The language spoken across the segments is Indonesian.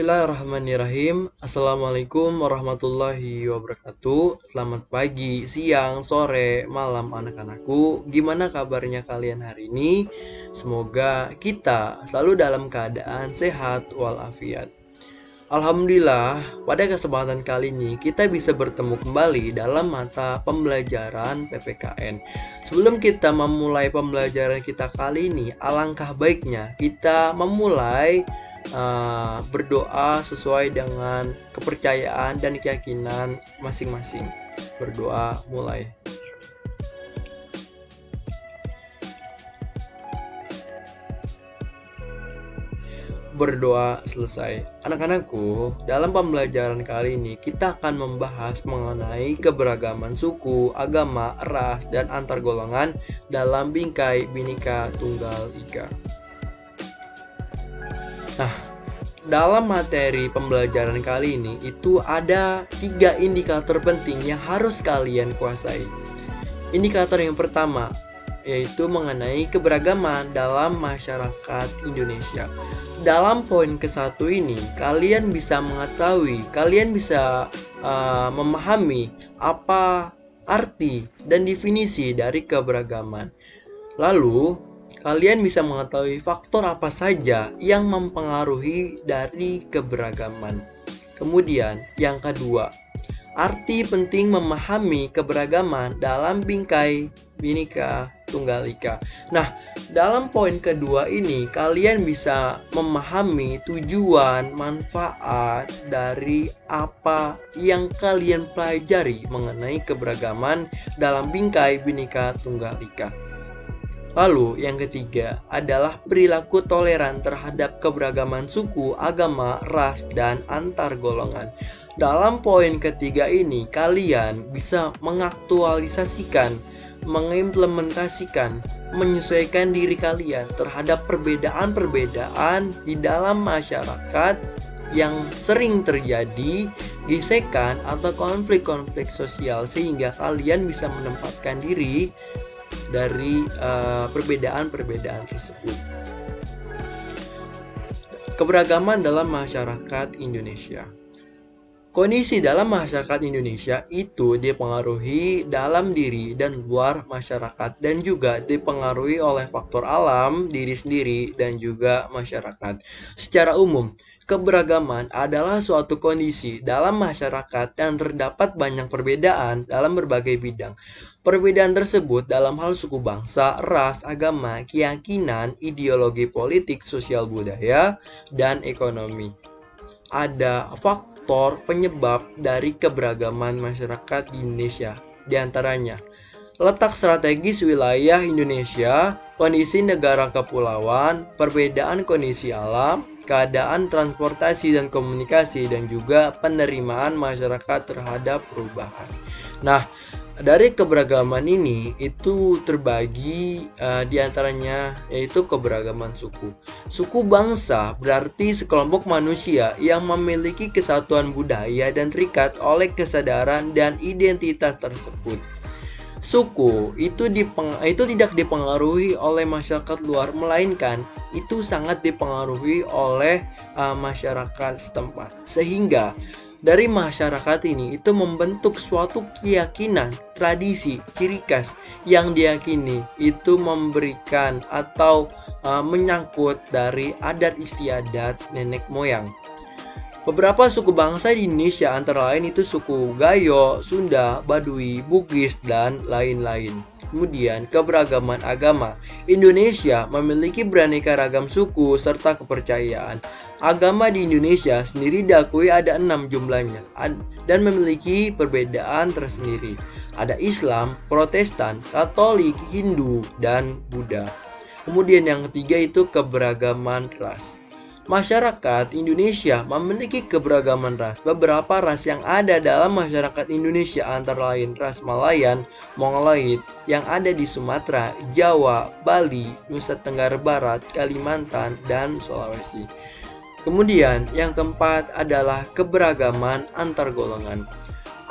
Bismillahirrahmanirrahim. Assalamualaikum warahmatullahi wabarakatuh. Selamat pagi, siang, sore, malam anak-anakku. Gimana kabarnya kalian hari ini? Semoga kita selalu dalam keadaan sehat walafiat. Alhamdulillah, pada kesempatan kali ini kita bisa bertemu kembali dalam mata pembelajaran PPKN. Sebelum kita memulai pembelajaran kita kali ini, alangkah baiknya kita memulai berdoa sesuai dengan kepercayaan dan keyakinan masing-masing. Berdoa mulai. Berdoa selesai. Anak-anakku, dalam pembelajaran kali ini kita akan membahas mengenai keberagaman suku, agama, ras, dan antar golongan dalam bingkai Bhinneka Tunggal Ika. Nah, dalam materi pembelajaran kali ini itu ada 3 indikator penting yang harus kalian kuasai. Indikator yang pertama yaitu mengenai keberagaman dalam masyarakat Indonesia. Dalam poin ke-1 ini, kalian bisa mengetahui, kalian bisa memahami apa arti dan definisi dari keberagaman. Lalu kalian bisa mengetahui faktor apa saja yang mempengaruhi dari keberagaman. Kemudian, yang kedua, arti penting memahami keberagaman dalam bingkai Bhinneka Tunggal Ika. Nah, dalam poin kedua ini, kalian bisa memahami tujuan, manfaat dari apa yang kalian pelajari mengenai keberagaman dalam bingkai Bhinneka Tunggal Ika. Lalu yang ketiga adalah perilaku toleran terhadap keberagaman suku, agama, ras, dan antar golongan. Dalam poin ketiga ini kalian bisa mengaktualisasikan, mengimplementasikan, menyesuaikan diri kalian terhadap perbedaan-perbedaan di dalam masyarakat yang sering terjadi gesekan atau konflik-konflik sosial, sehingga kalian bisa menempatkan diri dari perbedaan-perbedaan tersebut. Keberagaman dalam masyarakat Indonesia. Kondisi dalam masyarakat Indonesia itu dipengaruhi dalam diri dan luar masyarakat, dan juga dipengaruhi oleh faktor alam, diri sendiri, dan juga masyarakat. Secara umum, keberagaman adalah suatu kondisi dalam masyarakat yang terdapat banyak perbedaan dalam berbagai bidang. Perbedaan tersebut dalam hal suku bangsa, ras, agama, keyakinan, ideologi politik, sosial budaya, dan ekonomi. Ada faktor penyebab dari keberagaman masyarakat di Indonesia, diantaranya letak strategis wilayah Indonesia, kondisi negara kepulauan, perbedaan kondisi alam, keadaan transportasi dan komunikasi, dan juga penerimaan masyarakat terhadap perubahan. Nah, dari keberagaman ini itu terbagi diantaranya yaitu keberagaman suku. Suku bangsa berarti sekelompok manusia yang memiliki kesatuan budaya dan terikat oleh kesadaran dan identitas tersebut. Suku itu tidak dipengaruhi oleh masyarakat luar, melainkan itu sangat dipengaruhi oleh masyarakat setempat, sehingga dari masyarakat ini itu membentuk suatu keyakinan, tradisi, ciri khas yang diyakini itu memberikan atau menyangkut dari adat istiadat nenek moyang. Beberapa suku bangsa di Indonesia antara lain itu suku Gayo, Sunda, Baduy, Bugis, dan lain-lain. Kemudian keberagaman agama. Indonesia memiliki beraneka ragam suku serta kepercayaan. Agama di Indonesia sendiri diakui ada 6 jumlahnya dan memiliki perbedaan tersendiri. Ada Islam, Protestan, Katolik, Hindu, dan Buddha. Kemudian yang ketiga itu keberagaman ras. Masyarakat Indonesia memiliki keberagaman ras. Beberapa ras yang ada dalam masyarakat Indonesia antara lain ras Malayan, Mongoloid yang ada di Sumatera, Jawa, Bali, Nusa Tenggara Barat, Kalimantan, dan Sulawesi. Kemudian yang keempat adalah keberagaman antar golongan.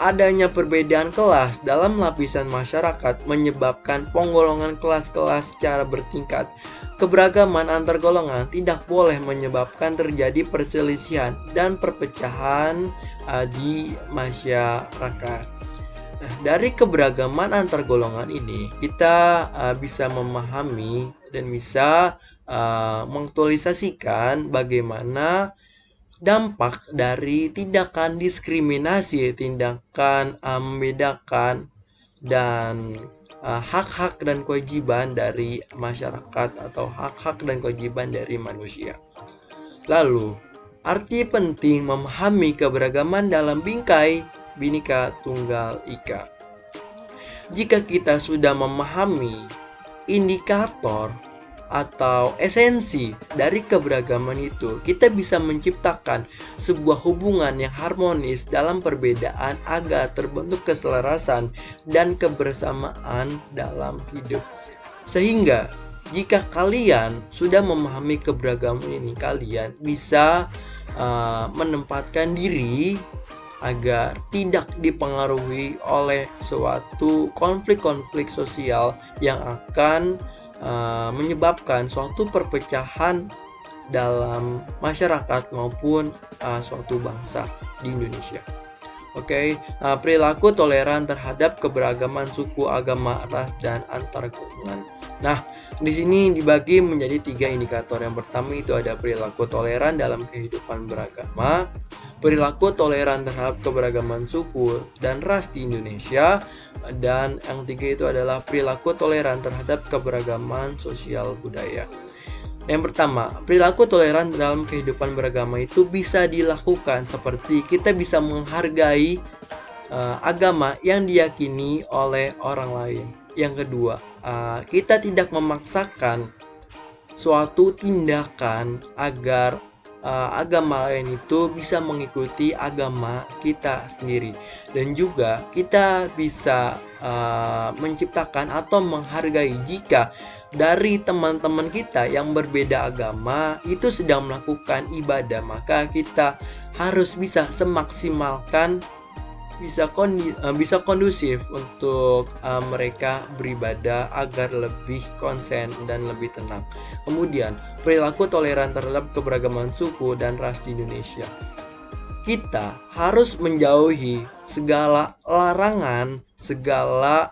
Adanya perbedaan kelas dalam lapisan masyarakat menyebabkan penggolongan kelas-kelas secara bertingkat. Keberagaman antar golongan tidak boleh menyebabkan terjadi perselisihan dan perpecahan di masyarakat. Nah, dari keberagaman antar golongan ini kita bisa memahami dan bisa mengaktualisasikan bagaimana dampak dari tindakan diskriminasi, tindakan membedakan, dan hak-hak dan kewajiban dari masyarakat atau hak-hak dan kewajiban dari manusia. Lalu, arti penting memahami keberagaman dalam bingkai Bhinneka Tunggal Ika. Jika kita sudah memahami indikator atau esensi dari keberagaman itu, kita bisa menciptakan sebuah hubungan yang harmonis dalam perbedaan agar terbentuk keselarasan dan kebersamaan dalam hidup. Sehingga jika kalian sudah memahami keberagaman ini, kalian bisa menempatkan diri agar tidak dipengaruhi oleh suatu konflik-konflik sosial yang akan menyebabkan suatu perpecahan dalam masyarakat maupun suatu bangsa di Indonesia. Oke, perilaku toleran terhadap keberagaman suku, agama, ras, dan antar golongan. Nah, di sini dibagi menjadi 3 indikator. Yang pertama itu ada perilaku toleran dalam kehidupan beragama, perilaku toleran terhadap keberagaman suku dan ras di Indonesia, dan yang ketiga itu adalah perilaku toleran terhadap keberagaman sosial budaya. Yang pertama, perilaku toleran dalam kehidupan beragama itu bisa dilakukan seperti kita bisa menghargai agama yang diyakini oleh orang lain. Yang kedua, kita tidak memaksakan suatu tindakan agar agama lain itu bisa mengikuti agama kita sendiri, dan juga kita bisa menciptakan atau menghargai jika dari teman-teman kita yang berbeda agama itu sedang melakukan ibadah, maka kita harus bisa semaksimalkan bisa kondusif untuk mereka beribadah agar lebih konsen dan lebih tenang. Kemudian, perilaku toleran terhadap keberagaman suku dan ras di Indonesia. Kita harus menjauhi segala larangan, segala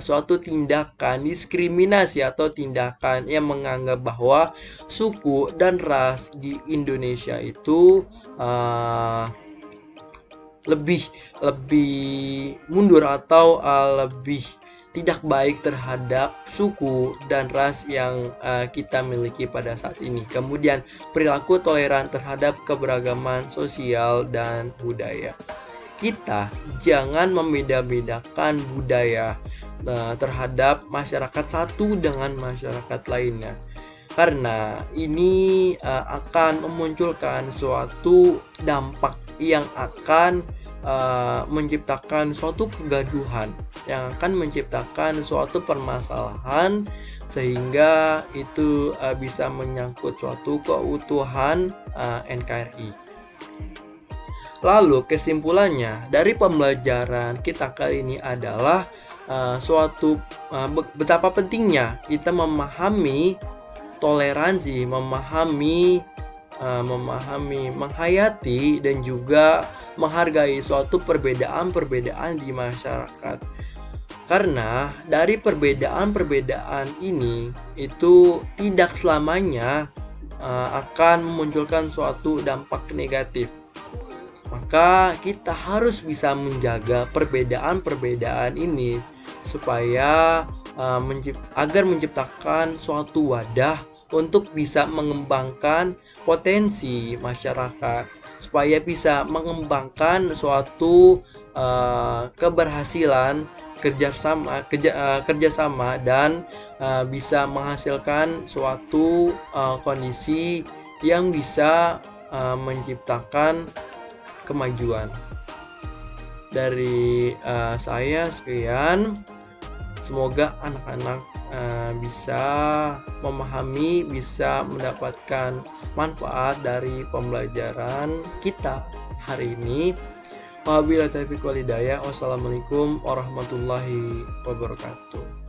suatu tindakan diskriminasi atau tindakan yang menganggap bahwa suku dan ras di Indonesia itu lebih mundur atau lebih tidak baik terhadap suku dan ras yang kita miliki pada saat ini. Kemudian perilaku toleran terhadap keberagaman sosial dan budaya. Kita jangan membeda-bedakan budaya terhadap masyarakat satu dengan masyarakat lainnya, karena ini akan memunculkan suatu dampak yang akan menciptakan suatu kegaduhan, yang akan menciptakan suatu permasalahan, sehingga itu bisa menyangkut suatu keutuhan NKRI. Lalu kesimpulannya dari pembelajaran kita kali ini adalah betapa pentingnya kita memahami toleransi, memahami, menghayati, dan juga menghargai suatu perbedaan-perbedaan di masyarakat. Karena dari perbedaan-perbedaan ini itu tidak selamanya akan memunculkan suatu dampak negatif. Maka kita harus bisa menjaga perbedaan-perbedaan ini supaya agar menciptakan suatu wadah untuk bisa mengembangkan potensi masyarakat, supaya bisa mengembangkan suatu keberhasilan kerjasama dan bisa menghasilkan suatu kondisi yang bisa menciptakan kemajuan. Dari saya sekian, semoga anak-anak bisa memahami, bisa mendapatkan manfaat dari pembelajaran kita hari ini. Wabillahi taufiq wal hidayah. Wassalamualaikum warahmatullahi wabarakatuh.